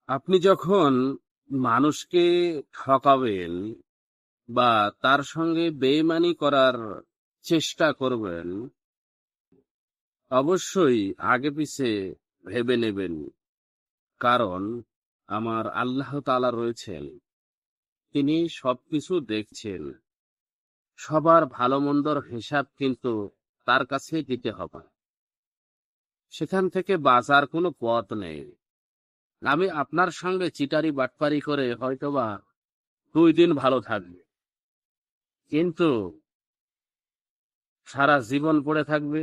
আপনি যখন মানুষকে ঠকাবেন বা তার সঙ্গে বেইমানি করার চেষ্টা করবেন, অবশ্যই আগে পিছে ভেবে নেবেন। কারণ আমার আল্লাহ তাআলা রয়েছেন, তিনি সবকিছু দেখছেন। সবার ভালো মন্দর হিসাব কিন্তু তার কাছেই দিতে হবে। সেখান থেকে বাঁচার কোনো পথ নেই। আমি আপনার সঙ্গে চিটারি বাটপারি করে হয়তোবা 2 দিন ভালো থাকবে, কিন্তু সারা জীবন পড়ে থাকবে।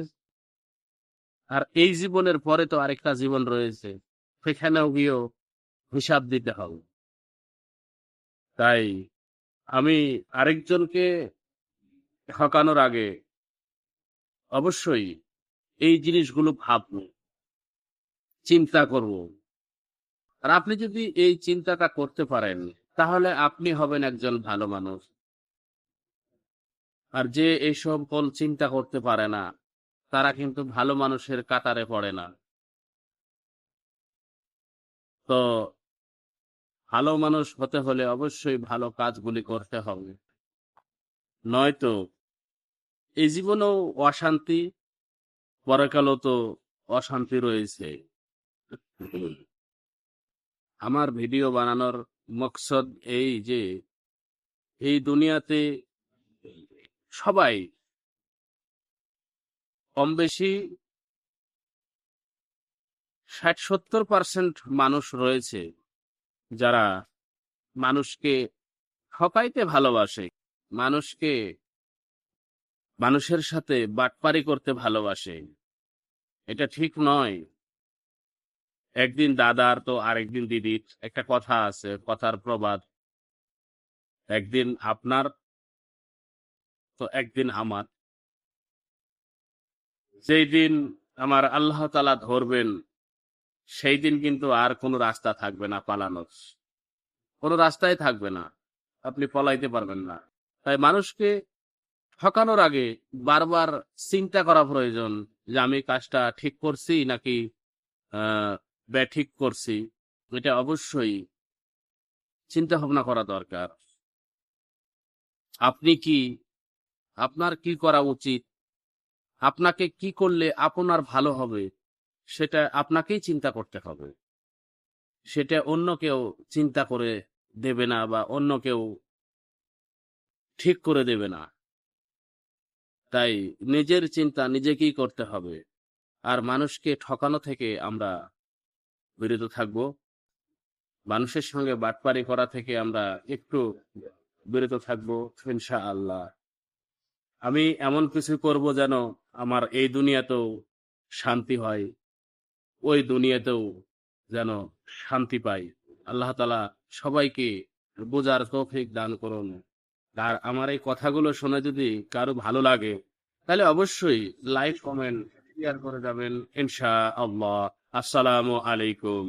আর এই জীবনের পরে তো আরেকটা জীবন রয়েছে, সেখানেও গিয়েও হিসাব দিতে হবে। তাই আমি আরেকজনকে ঠকানোর আগে অবশ্যই এই জিনিসগুলো ভাববো, চিন্তা করব। আর আপনি যদি এই চিন্তাটা করতে পারেন, তাহলে আপনি হবেন একজন ভালো মানুষ। আর যে এইসব চিন্তা করতে পারে না, তারা কিন্তু ভালো মানুষের কাতারে পড়ে না। তো ভালো মানুষ হতে হলে অবশ্যই ভালো কাজগুলি করতে হবে, নয়তো এই জীবনেও অশান্তি, পরকালও তো অশান্তি রয়েছে। আমার ভিডিও বানানোর মকসদ এই যে এই দুনিয়াতে সবাই কম বেশি 60-70% মানুষ রয়েছে যারা মানুষকে ঠকাইতে ভালোবাসে, মানুষকে মানুষের সাথে বাটপারি করতে ভালোবাসে। এটা ঠিক নয়। একদিন দাদার তো আরেকদিন দিদির, একটা কথা আছে, কথার প্রবাদ, একদিন আপনার তো একদিন আমার। যেই দিন আমার আল্লাহ তাআলা ধরবেন, সেই দিন কিন্তু আর কোনো রাস্তা থাকবে না পালানোর। কোনো রাস্তাই থাকবে না, আপনি পলাইতে পারবেন না। তাই মানুষকে ঠকানোর আগে বারবার চিন্তা করা প্রয়োজন যে আমি কাজটা ঠিক করছি নাকি ব্যাঠিক করছি। এটা অবশ্যই চিন্তা ভাবনা করা দরকার। আপনি কি, আপনার কি করা উচিত, আপনাকে কি করলে আপনার ভালো হবে, সেটা আপনাকেই চিন্তা করতে হবে। সেটা অন্য কেউ চিন্তা করে দেবে না বা অন্য কেউ ঠিক করে দেবে না। তাই নিজের চিন্তা নিজেকেই করতে হবে। আর মানুষকে ঠকানো থেকে আমরা বিরত থাকব। মানুষের সঙ্গে বাটপারি করা থেকে আমরা একটু বিরত থাকবো ইনশাআল্লাহ। আমি এমন কিছু করব যেন আমার এই দুনিয়াতেও শান্তি হয়, ওই দুনিয়াতেও যেন শান্তি পাই। আল্লাহ তাআলা সবাইকে বোঝার তৌফিক দান করুন। আর আমার এই কথাগুলো শুনে যদি কারো ভালো লাগে, তাহলে অবশ্যই লাইক, কমেন্ট, শেয়ার করে যাবেন ইনশাআল্লাহ। আসসালামু আলাইকুম।